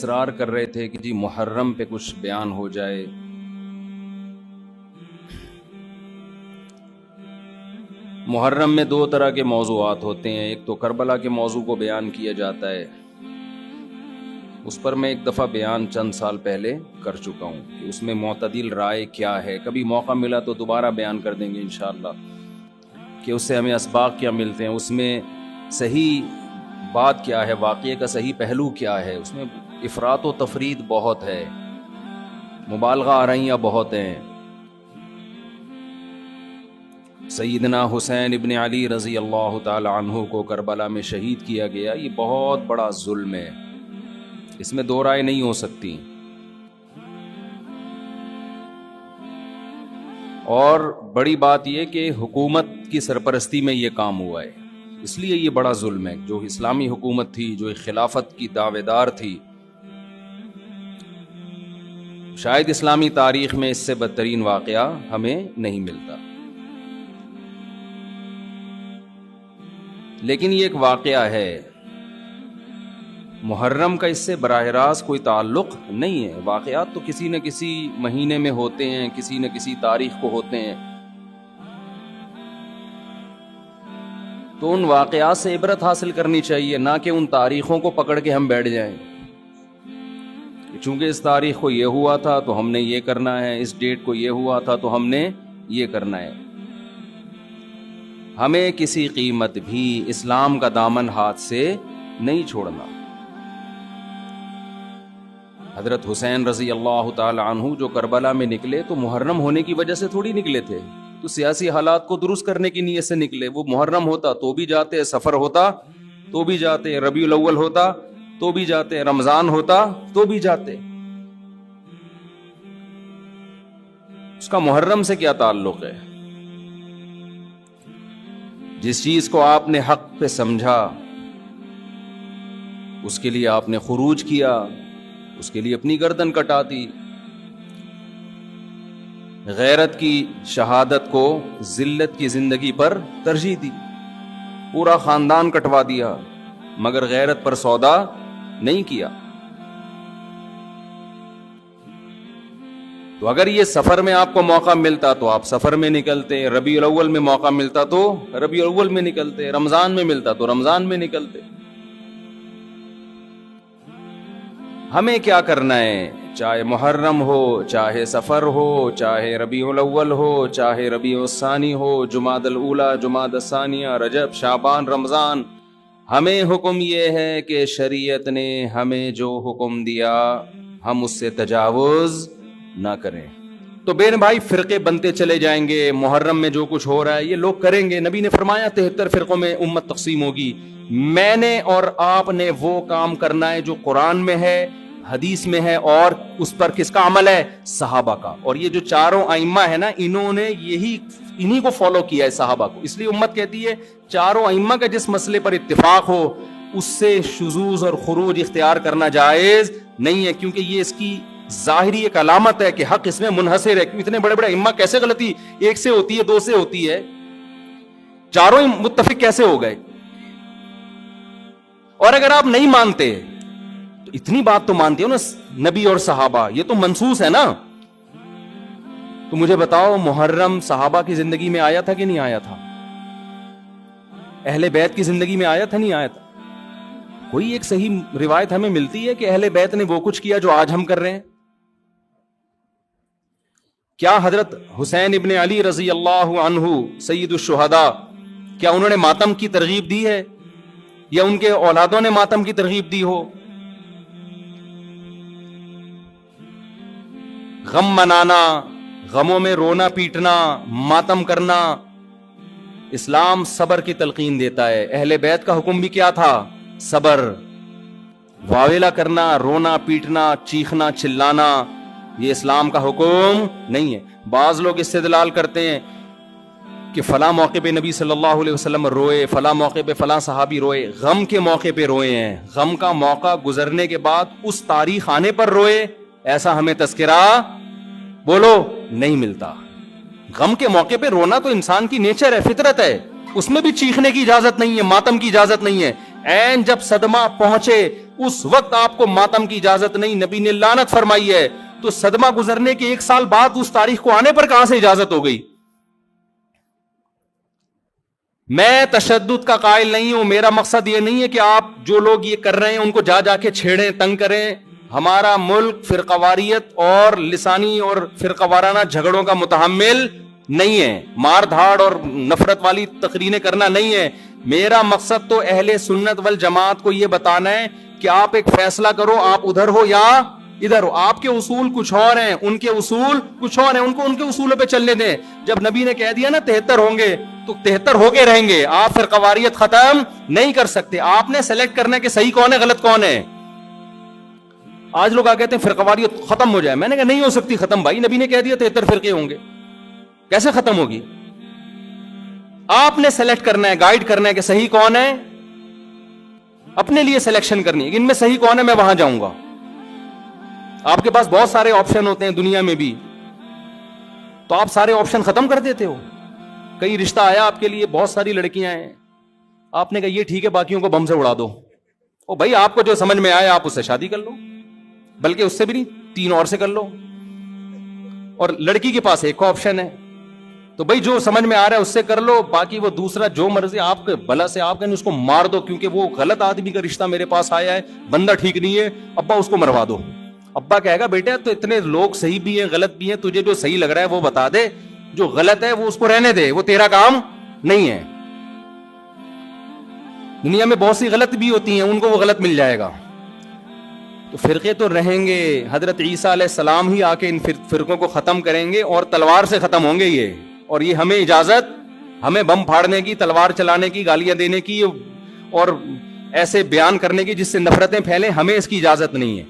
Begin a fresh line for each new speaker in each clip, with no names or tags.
اصرار کر رہے تھے کہ جی محرم پہ کچھ بیان ہو جائے. محرم میں دو طرح کے موضوعات ہوتے ہیں. ایک تو کربلا کے موضوع کو بیان کیا جاتا ہے، اس پر میں ایک دفعہ بیان چند سال پہلے کر چکا ہوں کہ اس میں معتدل رائے کیا ہے. کبھی موقع ملا تو دوبارہ بیان کر دیں گے انشاءاللہ کہ اس سے ہمیں اسباق کیا ملتے ہیں، اس میں صحیح بات کیا ہے، واقعے کا صحیح پہلو کیا ہے. اس میں افراط و تفرید بہت ہے، مبالغہ آرائیاں بہت ہیں. سیدنا حسین ابن علی رضی اللہ تعالی عنہ کو کربلا میں شہید کیا گیا، یہ بہت بڑا ظلم ہے، اس میں دو رائے نہیں ہو سکتی. اور بڑی بات یہ کہ حکومت کی سرپرستی میں یہ کام ہوا ہے، اس لیے یہ بڑا ظلم ہے. جو اسلامی حکومت تھی، جو خلافت کی دعوے دار تھی، شاید اسلامی تاریخ میں اس سے بدترین واقعہ ہمیں نہیں ملتا. لیکن یہ ایک واقعہ ہے، محرم کا اس سے براہ راست کوئی تعلق نہیں ہے. واقعات تو کسی نہ کسی مہینے میں ہوتے ہیں، کسی نہ کسی تاریخ کو ہوتے ہیں، تو ان واقعات سے عبرت حاصل کرنی چاہیے، نہ کہ ان تاریخوں کو پکڑ کے ہم بیٹھ جائیں. چونکہ اس تاریخ کو یہ ہوا تھا تو ہم نے یہ کرنا ہے، اس ڈیٹ کو یہ ہوا تھا تو ہم نے یہ کرنا ہے. ہمیں کسی قیمت بھی اسلام کا دامن ہاتھ سے نہیں چھوڑنا. حضرت حسین رضی اللہ تعالی عنہ جو کربلا میں نکلے تو محرم ہونے کی وجہ سے تھوڑی نکلے تھے، تو سیاسی حالات کو درست کرنے کی نیت سے نکلے. وہ محرم ہوتا تو بھی جاتے، سفر ہوتا تو بھی جاتے، ربیع الاول ہوتا تو بھی جاتے، رمضان ہوتا تو بھی جاتے. اس کا محرم سے کیا تعلق ہے؟ جس چیز کو آپ نے حق پہ سمجھا اس کے لیے آپ نے خروج کیا، اس کے لیے اپنی گردن کٹا دی. غیرت کی شہادت کو ذلت کی زندگی پر ترجیح دی، پورا خاندان کٹوا دیا مگر غیرت پر سودا نہیں کیا. تو اگر یہ سفر میں آپ کو موقع ملتا تو آپ سفر میں نکلتے، ربیع الاول میں موقع ملتا تو ربیع الاول میں نکلتے، رمضان میں ملتا تو رمضان میں نکلتے. ہمیں کیا کرنا ہے؟ چاہے محرم ہو، چاہے سفر ہو، چاہے ربیع الاول ہو، چاہے ربیع الثانی ہو، جمادی الاولی، جمادی الثانیہ، رجب، شعبان، رمضان، ہمیں حکم یہ ہے کہ شریعت نے ہمیں جو حکم دیا ہم اس سے تجاوز نہ کریں. تو بہن بھائی فرقے بنتے چلے جائیں گے، محرم میں جو کچھ ہو رہا ہے یہ لوگ کریں گے. نبی نے فرمایا 73 فرقوں میں امت تقسیم ہوگی. میں نے اور آپ نے وہ کام کرنا ہے جو قرآن میں ہے، حدیث میں ہے، اور اس پر کس کا عمل ہے؟ صحابہ کا. اور یہ جو چاروں ائمہ ہے نا، انہوں نے انہی کو فالو کیا ہے، صحابہ کو. اس لیے امت کہتی ہے چاروں ائمہ کا جس مسئلے پر اتفاق ہو اس سے شذوذ اور خروج اختیار کرنا جائز نہیں ہے، کیونکہ یہ اس کی ظاہری ایک علامت ہے کہ حق اس میں منحصر ہے. اتنے بڑے بڑے ائمہ کیسے غلطی ایک سے ہوتی ہے، دو سے ہوتی ہے، چاروں متفق کیسے ہو گئے؟ اور اگر آپ نہیں مانتے تو اتنی بات تو مانتے ہو نا، نبی اور صحابہ یہ تو منصوص ہے نا. تو مجھے بتاؤ محرم صحابہ کی زندگی میں آیا تھا کہ نہیں آیا تھا؟ اہل بیت کی زندگی میں آیا تھا نہیں آیا تھا؟ کوئی ایک صحیح روایت ہمیں ملتی ہے کہ اہل بیت نے وہ کچھ کیا جو آج ہم کر رہے ہیں؟ کیا حضرت حسین ابن علی رضی اللہ عنہ سید الشہداء، کیا انہوں نے ماتم کی ترغیب دی ہے یا ان کے اولادوں نے ماتم کی ترغیب دی ہو؟ غم منانا، غموں میں رونا پیٹنا، ماتم کرنا، اسلام صبر کی تلقین دیتا ہے. اہل بیت کا حکم بھی کیا تھا؟ صبر. واویلا کرنا، رونا پیٹنا، چیخنا چلانا یہ اسلام کا حکم نہیں ہے. بعض لوگ استدلال کرتے ہیں کہ فلاں موقع پہ نبی صلی اللہ علیہ وسلم روئے، فلاں موقع پہ فلاں صحابی روئے. غم کے موقع پہ روئے ہیں، غم کا موقع گزرنے کے بعد اس تاریخ آنے پر روئے، ایسا ہمیں تذکرہ بولو نہیں ملتا. غم کے موقع پہ رونا تو انسان کی نیچر ہے، فطرت ہے، اس میں بھی چیخنے کی اجازت نہیں ہے، ماتم کی اجازت نہیں ہے. این جب صدمہ پہنچے اس وقت آپ کو ماتم کی اجازت نہیں، نبی نے لعنت فرمائی ہے. تو صدمہ گزرنے کے 1 سال بعد اس تاریخ کو آنے پر کہاں سے اجازت ہو گئی؟ میں تشدد کا قائل نہیں ہوں. میرا مقصد یہ نہیں ہے کہ آپ جو لوگ یہ کر رہے ہیں ان کو جا جا کے چھیڑیں، تنگ کریں. ہمارا ملک فرقواریت اور لسانی اور فرقہ وارانہ جھگڑوں کا متحمل نہیں ہے، مار دھاڑ اور نفرت والی تقریریں کرنا نہیں ہے. میرا مقصد تو اہل سنت والجماعت کو یہ بتانا ہے کہ آپ ایک فیصلہ کرو، آپ ادھر ہو یا ادھر ہو. آپ کے اصول کچھ اور ہیں، ان کے اصول کچھ اور ہیں، ان کو ان کے اصولوں پہ چلنے دیں. جب نبی نے کہہ دیا نا 73 ہوں گے تو 73 ہو کے رہیں گے. آپ فرقہ واریت ختم نہیں کر سکتے. آپ نے سلیکٹ کرنا ہے کہ صحیح کون ہے غلط کون ہے. آج لوگ آ کہتے ہیں فرقہ واریت ختم ہو جائے. میں نے کہا نہیں ہو سکتی ختم بھائی، نبی نے کہہ دیا 73 فرقے ہوں گے، کیسے ختم ہوگی؟ آپ نے سلیکٹ کرنا ہے، گائیڈ کرنا ہے کہ صحیح کون ہے. اپنے لیے سلیکشن کرنی ہے، ان میں صحیح کون ہے، میں وہاں جاؤں گا. آپ کے پاس بہت سارے آپشن ہوتے ہیں دنیا میں بھی، تو آپ سارے آپشن ختم کر دیتے ہو. کئی رشتہ آیا آپ کے لیے، بہت ساری لڑکیاں ہیں، آپ نے کہا یہ ٹھیک ہے باقیوں کو بم سے اڑا دو. او بھائی آپ کو جو سمجھ میں آیا آپ اس سے شادی کر لو، بلکہ اس سے بھی نہیں 3 اور سے کر لو. اور لڑکی کے پاس ایک آپشن ہے، تو بھائی جو سمجھ میں آ رہا ہے اس سے کر لو، باقی وہ دوسرا جو مرضی آپ کے بلا سے آپ کہیں اس کو مار دو، کیونکہ وہ غلط آدمی کا رشتہ میرے پاس آیا ہے، بندہ ٹھیک نہیں ہے، ابا اس کو مروا دو. ابا کہے گا بیٹا تو اتنے لوگ صحیح بھی ہیں غلط بھی ہیں، تجھے جو صحیح لگ رہا ہے وہ بتا دے، جو غلط ہے وہ اس کو رہنے دے، وہ تیرا کام نہیں ہے. دنیا میں بہت سی غلط بھی ہوتی ہیں، ان کو وہ غلط مل جائے گا. تو فرقے تو رہیں گے. حضرت عیسیٰ علیہ السلام ہی آ کے ان فرقوں کو ختم کریں گے، اور تلوار سے ختم ہوں گے یہ. اور یہ ہمیں اجازت، ہمیں بم پھاڑنے کی، تلوار چلانے کی، گالیاں دینے کی اور ایسے بیان کرنے کی جس سے نفرتیں پھیلیں، ہمیں اس کی اجازت نہیں ہے.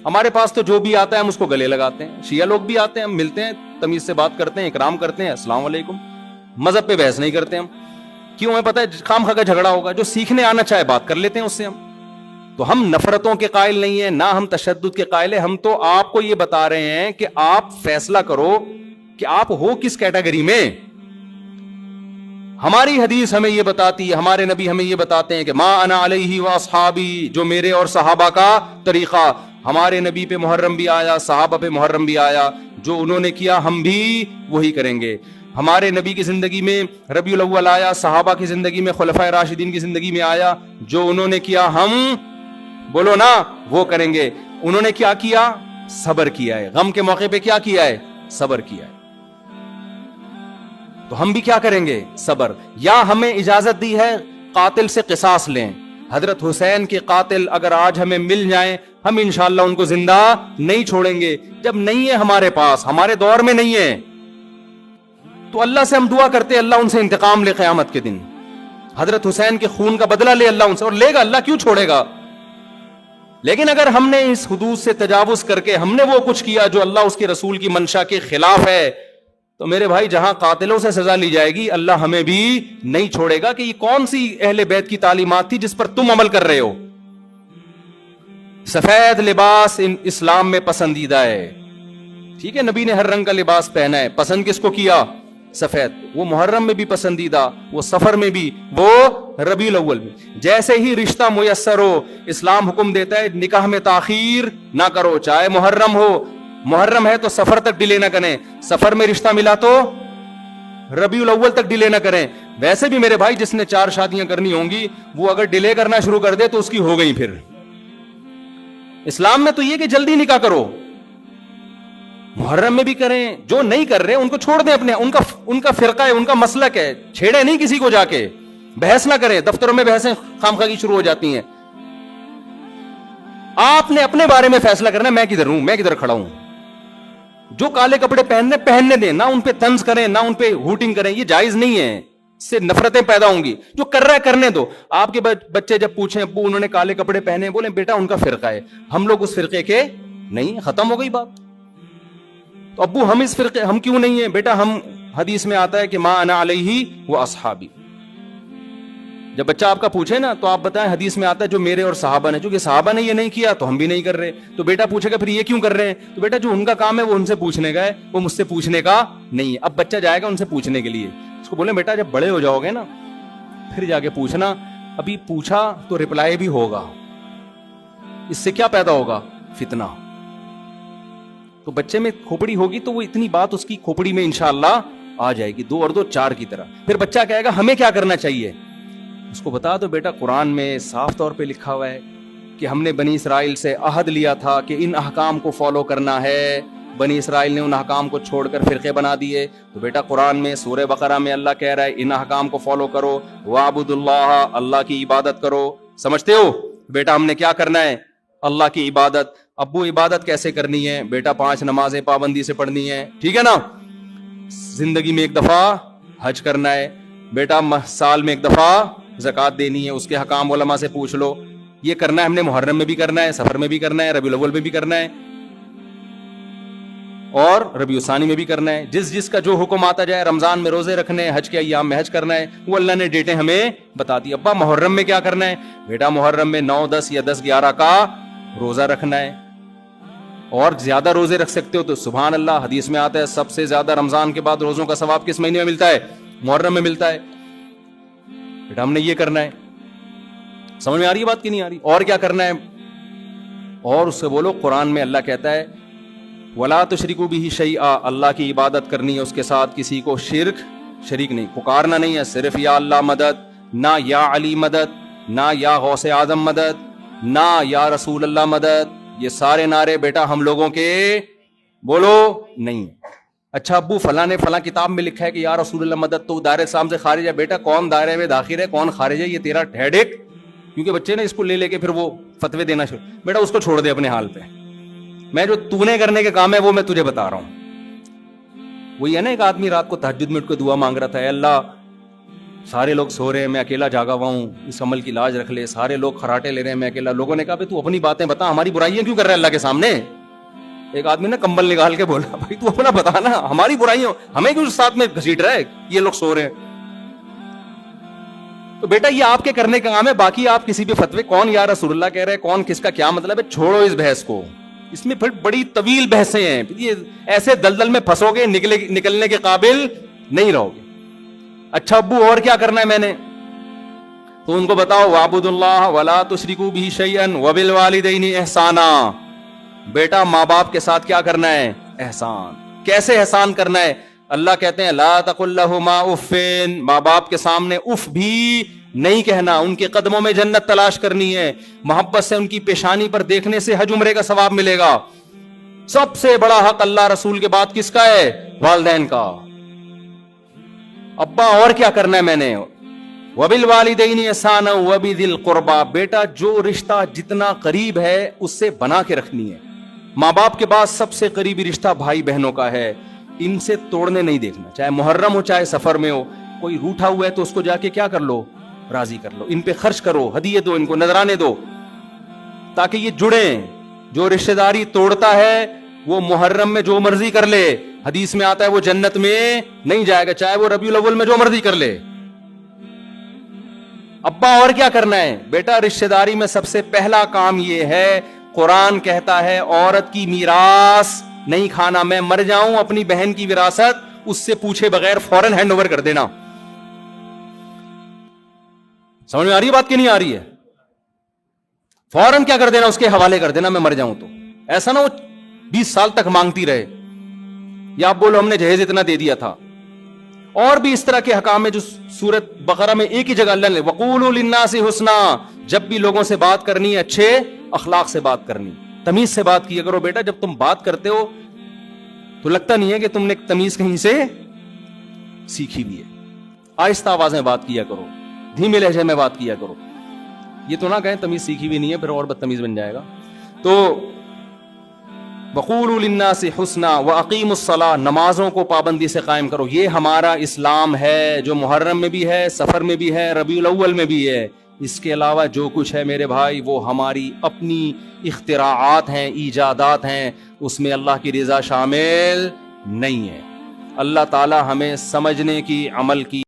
ہمارے پاس تو جو بھی آتا ہے ہم اس کو گلے لگاتے ہیں. شیعہ لوگ بھی آتے ہیں، ہم ملتے ہیں، تمیز سے بات کرتے ہیں، اکرام کرتے ہیں، السلام علیکم. مذہب پہ بحث نہیں کرتے ہم. کیوں؟ ہمیں پتہ ہے خام خواہ کا جھگڑا ہوگا. جو سیکھنے آنا چاہے بات کر لیتے ہیں اس سے ہم. تو ہم نفرتوں کے قائل نہیں ہیں، نہ ہم تشدد کے قائل ہیں. ہم تو آپ کو یہ بتا رہے ہیں کہ آپ فیصلہ کرو کہ آپ ہو کس کیٹیگری میں. ہماری حدیث ہمیں یہ بتاتی ہے، ہمارے نبی ہمیں یہ بتاتے ہیں کہ ما انا علیہ واصحابی، جو میرے اور صحابہ کا طریقہ. ہمارے نبی پہ محرم بھی آیا، صحابہ پہ محرم بھی آیا، جو انہوں نے کیا ہم بھی وہی کریں گے. ہمارے نبی کی زندگی میں ربیع الاول آیا، صحابہ کی زندگی میں خلفائے راشدین کی زندگی میں آیا، جو انہوں نے کیا ہم بولو نا وہ کریں گے. انہوں نے کیا کیا؟ صبر کیا ہے. غم کے موقع پہ کیا کیا ہے؟ صبر کیا ہے. تو ہم بھی کیا کریں گے؟ صبر. یا ہمیں اجازت دی ہے قاتل سے قصاص لیں. حضرت حسین کے قاتل اگر آج ہمیں مل جائیں، ہم انشاءاللہ ان کو زندہ نہیں چھوڑیں گے. جب نہیں ہے ہمارے پاس، ہمارے دور میں نہیں ہے، تو اللہ سے ہم دعا کرتے اللہ ان سے انتقام لے قیامت کے دن. حضرت حسین کے خون کا بدلہ لے اللہ ان سے، اور لے گا، اللہ کیوں چھوڑے گا. لیکن اگر ہم نے اس حدود سے تجاوز کر کے ہم نے وہ کچھ کیا جو اللہ اس کے رسول کی منشا کے خلاف ہے، تو میرے بھائی جہاں قاتلوں سے سزا لی جائے گی اللہ ہمیں بھی نہیں چھوڑے گا. کہ یہ کون سی اہل بیت کی تعلیمات تھی جس پر تم عمل کر رہے ہو. سفید لباس اسلام میں پسندیدہ ہے، ٹھیک ہے، نبی نے ہر رنگ کا لباس پہنا ہے. پسند کس کو کیا؟ سفید. وہ محرم میں بھی پسندیدہ، وہ سفر میں بھی، وہ ربیع الاول میں. جیسے ہی رشتہ میسر ہو اسلام حکم دیتا ہے نکاح میں تاخیر نہ کرو، چاہے محرم ہو. محرم ہے تو سفر تک ڈیلے نہ کریں، سفر میں رشتہ ملا تو ربیع الاول تک ڈیلے نہ کریں. ویسے بھی میرے بھائی جس نے 4 شادیاں کرنی ہوں گی وہ اگر ڈیلے کرنا شروع کر دے تو اس کی ہو گئی. پھر اسلام میں تو یہ کہ جلدی نکاح کرو. محرم میں بھی کریں، جو نہیں کر رہے ان کو چھوڑ دیں، اپنے ان کا فرقہ ہے، ان کا مسلک ہے، چھیڑے نہیں کسی کو. جا کے بحث نہ کریں، دفتروں میں بحثیں خامخواہ کی شروع ہو جاتی ہیں. آپ نے اپنے بارے میں فیصلہ کرنا ہے میں کدھر ہوں، میں کدھر کھڑا ہوں. جو کالے کپڑے پہننے دیں، نہ ان پہ طنز کریں، نہ ان پہ ہوٹنگ کریں، یہ جائز نہیں ہے. اس سے نفرتیں پیدا ہوں گی. جو کر رہا ہے کرنے دو. آپ کے بچے جب پوچھیں ابو انہوں نے کالے کپڑے پہنے، بولیں بیٹا ان کا فرقہ ہے، ہم لوگ اس فرقے کے نہیں. ختم ہو گئی بات. تو ابو ہم اس فرقے ہم کیوں نہیں ہیں؟ بیٹا ہم حدیث میں آتا ہے کہ ما انا علیہ و اصحابی. جب بچہ آپ کا پوچھے نا تو آپ بتائیں حدیث میں آتا ہے جو میرے اور صحابہ نے، چونکہ صحابہ نے یہ نہیں کیا تو ہم بھی نہیں کر رہے. تو بیٹا پوچھے گا پھر یہ کیوں کر رہے ہیں؟ تو بیٹا جو ان کا کام ہے وہ ان سے پوچھنے کا ہے، وہ مجھ سے پوچھنے کا نہیں ہے. اب بچہ جائے گا ان سے پوچھنے کے لیے، اس کو بولیں بیٹا جب بڑے ہو جاؤ گے نا پھر جا کے پوچھنا. ابھی پوچھا تو رپلائی بھی ہوگا, اس سے کیا پیدا ہوگا؟ فتنہ. تو بچے میں کھوپڑی ہوگی تو وہ اتنی بات اس کی کھوپڑی میں انشاءاللہ آ جائے گی, 2 اور 2 4 کی طرح. پھر بچہ کہے گا ہمیں کیا کرنا چاہیے؟ اس کو بتا دو بیٹا قرآن میں صاف طور پہ لکھا ہوا ہے کہ ہم نے بنی اسرائیل سے عہد لیا تھا کہ ان احکام کو فالو کرنا ہے. بنی اسرائیل نے ان احکام کو چھوڑ کر فرقے بنا دیے. تو بیٹا قرآن میں سورہ بقرہ میں اللہ کہہ رہا ہے ان احکام کو فالو کرو, وَاعْبُدُوا اللَّهَ, اللہ کی عبادت کرو. سمجھتے ہو بیٹا ہم نے کیا کرنا ہے؟ اللہ کی عبادت. ابو عبادت کیسے کرنی ہے؟ بیٹا 5 نمازیں پابندی سے پڑھنی ہے, ٹھیک ہے نا. زندگی میں 1 دفعہ حج کرنا ہے بیٹا, سال میں 1 دفعہ زکوٰۃ دینی ہے, اس کے حکام علماء سے پوچھ لو. یہ کرنا ہے ہم نے محرم میں بھی کرنا ہے, سفر میں بھی کرنا ہے, ربیع الاول میں بھی کرنا ہے, اور ربیع الثانی میں بھی کرنا ہے. جس کا جو حکم آتا جائے, رمضان میں روزے رکھنے ہیں, حج کے ایام میں حج کرنا ہے, وہ اللہ نے ڈیٹیں ہمیں بتا دی. ابا محرم میں کیا کرنا ہے؟ بیٹا محرم میں 9 10 یا 10 11 کا روزہ رکھنا ہے, اور زیادہ روزے رکھ سکتے ہو تو سبحان اللہ. حدیث میں آتا ہے سب سے زیادہ رمضان کے بعد روزوں کا ثواب کس مہینے میں ملتا ہے؟ محرم میں ملتا ہے. بیٹا ہم نے یہ کرنا ہے. سمجھ میں آ رہی ہے بات کی نہیں آ رہی؟ اور کیا کرنا ہے؟ اور اس سے بولو قرآن میں اللہ کہتا ہے وَلَا تُشْرِكُوا بِهِ شَيْئًا, اللہ کی عبادت کرنی ہے, اس کے ساتھ کسی کو شریک نہیں, پکارنا نہیں ہے, صرف یا اللہ مدد, نہ یا علی مدد, نہ یا غوث اعظم مدد, نہ یا رسول اللہ مدد. یہ سارے نعرے بیٹا ہم لوگوں کے بولو نہیں. اچھا ابو فلاں نے فلاں کتاب میں لکھا ہے کہ یا رسول اللہ مدد, تو دائرے اسلام سے خارج ہے. بیٹا کون دائرے میں داخل ہے کون خارج ہے یہ تیرا ہیڈ ایک, کیونکہ بچے نے اس کو لے کے پھر وہ فتوے دینا شروع. بیٹا اس کو چھوڑ دے اپنے حال پہ, میں جو تو نے کرنے کے کام ہے وہ میں تجھے بتا رہا ہوں. وہی ہے نا ایک آدمی رات کو تہجد میں اٹھ کے دعا مانگ رہا تھا, اے اللہ سارے لوگ سو رہے ہیں میں اکیلا جاگا ہوا ہوں, اس عمل کی لاج رکھ لے, سارے لوگ خراٹے لے رہے ہیں میں اکیلا. لوگوں نے کہا تو اپنی باتیں بتا, ہماری برائیاں کیوں کر رہا ہے اللہ کے سامنے؟ ایک آدمی نے کمبل نکال کے بولا بھائی تو اپنا بتا نا, ہماری برائیاں ہمیں کیوں ساتھ میں گھسیٹ رہا ہے, یہ لوگ سو رہے ہیں. تو بیٹا یہ آپ کے کرنے کا کام ہے, باقی آپ کسی بھی فتوے کون یا رسول اللہ کہہ رہے کون کس کا کیا مطلب ہے, چھوڑو اس بحث کو. اس میں پھر بڑی طویل بحثیں ہیں, یہ ایسے دلدل میں پھنسو گے نکلنے کے قابل نہیں رہو گے. اچھا ابو اور کیا کرنا ہے میں نے؟ تو ان کو بتاؤ وَاعْبُدُوا اللَّهَ وَلَا تُشْرِكُوا بِهِ شَيْئًا وَبِالْوَالِدَيْنِ احسانا. بیٹا ماں باپ کے ساتھ کیا کرنا ہے؟ احسان. کیسے احسان کرنا ہے؟ اللہ کہتے ہیں لا تقل لهما اف, ماں باپ کے سامنے اف بھی نہیں کہنا, ان کے قدموں میں جنت تلاش کرنی ہے, محبت سے ان کی پیشانی پر دیکھنے سے حج عمرے کا ثواب ملے گا. سب سے بڑا حق اللہ رسول کے بعد کس کا ہے؟ والدین کا. ابا اور کیا کرنا ہے میں نے؟ وَبِالْوَالِدَيْنِ احسانا وَبِذِي الْقُرْبَى, بیٹا جو رشتہ جتنا قریب ہے اس سے بنا کے رکھنی ہے. ماں باپ کے بعد سب سے قریبی رشتہ بھائی بہنوں کا ہے, ان سے توڑنے نہیں دیکھنا, چاہے محرم ہو چاہے سفر میں ہو. کوئی روٹھا ہوا ہے تو اس کو جا کے کیا کر لو؟ راضی کر لو, ان پہ خرچ کرو, ہدیے دو, ان کو نذرانے دو, تاکہ یہ جڑیں. جو رشتہ داری توڑتا ہے وہ محرم میں جو مرضی کر لے, حدیث میں آتا ہے وہ جنت میں نہیں جائے گا, چاہے وہ ربیع الاول میں جو مرضی کر لے. ابا اور کیا کرنا ہے؟ بیٹا رشتہ داری میں سب سے پہلا کام یہ ہے, قرآن کہتا ہے عورت کی میراث نہیں کھانا. میں مر جاؤں اپنی بہن کی وراثت اس سے پوچھے بغیر فوراً ہینڈ اوور کر دینا. سمجھ میں آ رہی ہے بات کی نہیں آ رہی ہے؟ فوراً کیا کر دینا, اس کے حوالے کر دینا میں مر جاؤں تو. ایسا نہ وہ 20 سال تک مانگتی رہے, یا آپ بولو ہم نے جہیز اتنا دے دیا تھا. اور بھی اس طرح کے حکام ہے جو سورۃ بقرہ میں ایک ہی جگہ اللہ نے وَقُولُوا لِلنَّاسِ حُسْنًا, جب بھی لوگوں سے بات کرنی ہے اچھے اخلاق سے بات کرنی, تمیز سے بات کیا کرو. بیٹا جب تم بات کرتے ہو تو لگتا نہیں ہے کہ تم نے تمیز کہیں سے سیکھی بھی ہے. آہستہ آواز میں بات کیا کرو, دھیمے لہجے میں بات کیا کرو. یہ تو نہ کہیں تمیز سیکھی بھی نہیں ہے پھر اور بدتمیز بن جائے گا. تو وَقُولُوا لِلنَّاسِ حُسْنًا وَأَقِيمُوا الصَّلَاةَ, نمازوں کو پابندی سے قائم کرو. یہ ہمارا اسلام ہے جو محرم میں بھی ہے, سفر میں بھی ہے, ربیع الاول میں بھی ہے. اس کے علاوہ جو کچھ ہے میرے بھائی وہ ہماری اپنی اختراعات ہیں, ایجادات ہیں, اس میں اللہ کی رضا شامل نہیں ہے. اللہ تعالی ہمیں سمجھنے کی, عمل کی